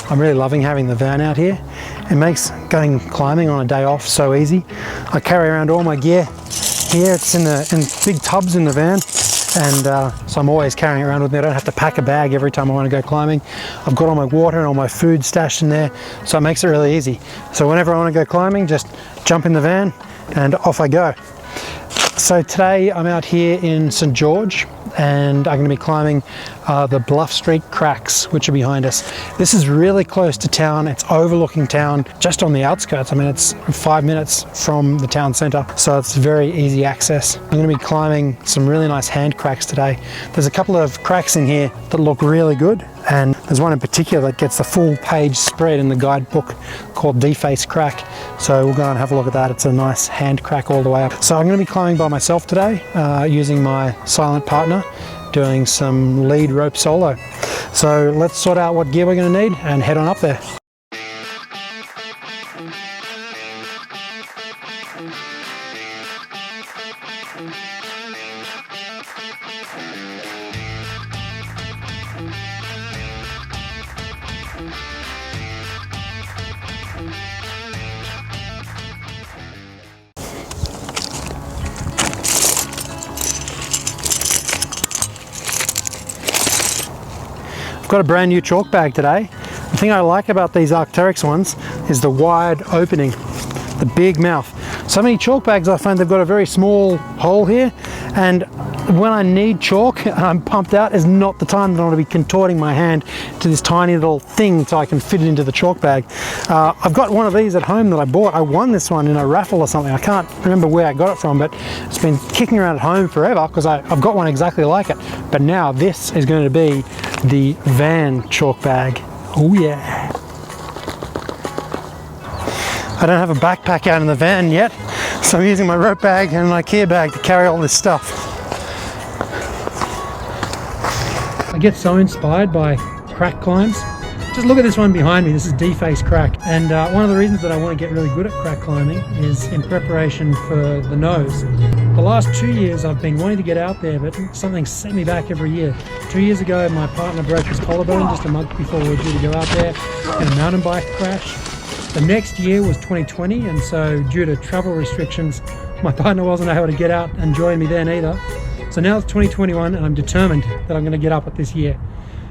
I'm really loving having the van out here. It makes going climbing on a day off so easy. I carry around all my gear here. It's in big tubs in the van, and so I'm always carrying it around with me. I don't have to pack a bag every time I want to go climbing. I've got all my water and all my food stashed in there, so it makes it really easy. So whenever I want to go climbing, just jump in the van and off I go. So today I'm out here in St. George, and I'm going to be climbing the Bluff Street cracks, which are behind us. This is really close to town. It's overlooking town, just on the outskirts. I mean, it's 5 minutes from the town centre, so it's very easy access. I'm going to be climbing some really nice hand cracks today. There's a couple of cracks in here that look really good, and there's one in particular that gets the full page spread in the guidebook called Deface crack. So we'll go and have a look at that. It's a nice hand crack all the way up. So I'm going to be climbing by myself today, using my silent partner, doing some lead rope solo. So let's sort out what gear we're going to need and head on up there. I've got a brand new chalk bag today. The thing I like about these Arc'teryx ones is the wide opening, the big mouth. So many chalk bags I find they've got a very small hole here, and when I need chalk and I'm pumped out is not the time that I want to be contorting my hand to this tiny little thing so I can fit it into the chalk bag. I've got one of these at home that I bought. I won this one in a raffle or something. I can't remember where I got it from, but it's been kicking around at home forever because I've got one exactly like it. But now this is going to be the van chalk bag. Oh yeah. I don't have a backpack out in the van yet, so I'm using my rope bag and my IKEA bag to carry all this stuff. I get so inspired by crack climbs. Just look at this one behind me. This is Deface crack, and one of the reasons that I want to get really good at crack climbing is in preparation for the nose. The last 2 years I've been wanting to get out there, but something set me back every year. 2 years ago my partner broke his collarbone just a month before we were due to go out there in a mountain bike crash. The next year was 2020, and so due to travel restrictions my partner wasn't able to get out and join me then either. So now it's 2021 and I'm determined that I'm going to get up at this year.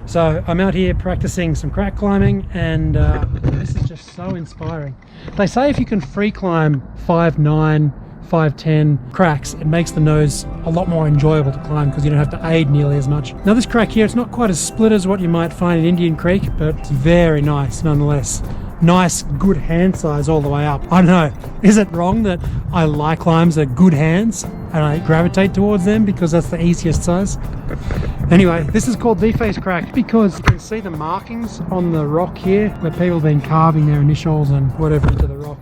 So I'm out here practicing some crack climbing, and this is just so inspiring. They say if you can free climb 5'9", 5'10" cracks, it makes the nose a lot more enjoyable to climb because you don't have to aid nearly as much. Now this crack here, it's not quite as split as what you might find in Indian Creek, but it's very nice nonetheless. Nice, good hand size all the way up. I don't know, is it wrong that I like climbs that are good hands and I gravitate towards them because that's the easiest size? Anyway, this is called Deface crack because you can see the markings on the rock here where people have been carving their initials and whatever into the rock.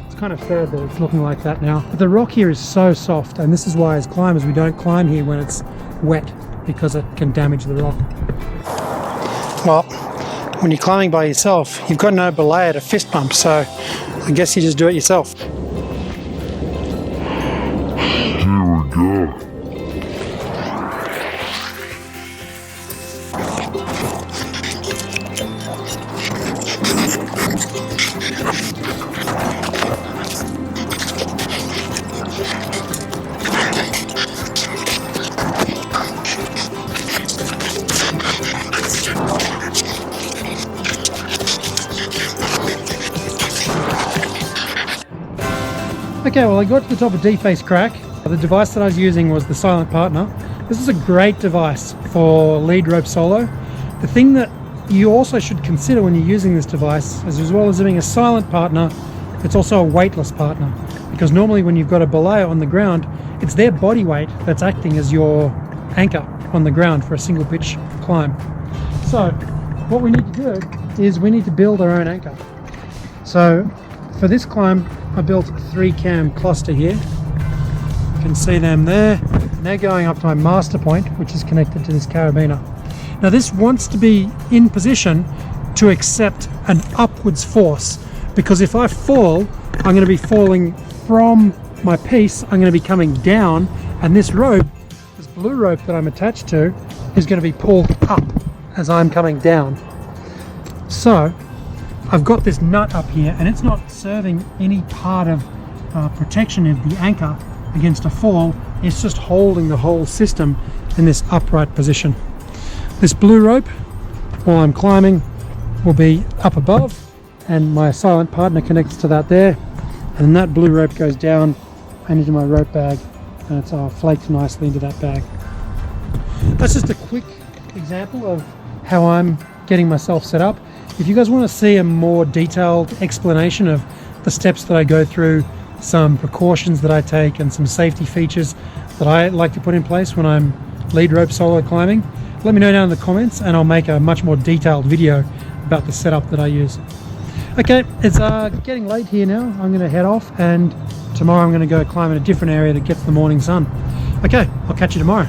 It's kind of sad that it's looking like that now. But the rock here is so soft, and this is why as climbers we don't climb here when it's wet, because it can damage the rock. Well, when you're climbing by yourself, you've got no belay to fist bump, so I guess you just do it yourself. Here we go. Okay, well I got to the top of Deface crack. The device that I was using was the Silent Partner. This is a great device for lead rope solo. The thing that you also should consider when you're using this device is, as well as being a silent partner, it's also a weightless partner. Because normally when you've got a belayer on the ground, it's their body weight that's acting as your anchor on the ground for a single pitch climb. So what we need to do is we need to build our own anchor. So for this climb I built a 3-cam cluster here. You can see them there, and they're going up to my master point, which is connected to this carabiner. Now this wants to be in position to accept an upwards force, because if I fall, I'm going to be falling from my piece, I'm going to be coming down, and this rope, this blue rope that I'm attached to, is going to be pulled up as I'm coming down. So I've got this nut up here and it's not serving any part of protection of the anchor against a fall. It's just holding the whole system in this upright position. This blue rope, while I'm climbing, will be up above, and my silent partner connects to that there, and that blue rope goes down and into my rope bag, and it's flaked nicely into that bag. That's just a quick example of how I'm getting myself set up. If you guys want to see a more detailed explanation of the steps that I go through, some precautions that I take, and some safety features that I like to put in place when I'm lead rope solo climbing, let me know down in the comments and I'll make a much more detailed video about the setup that I use. Okay, it's getting late here now. I'm going to head off, and tomorrow I'm going to go climb in a different area that gets the morning sun. Okay, I'll catch you tomorrow.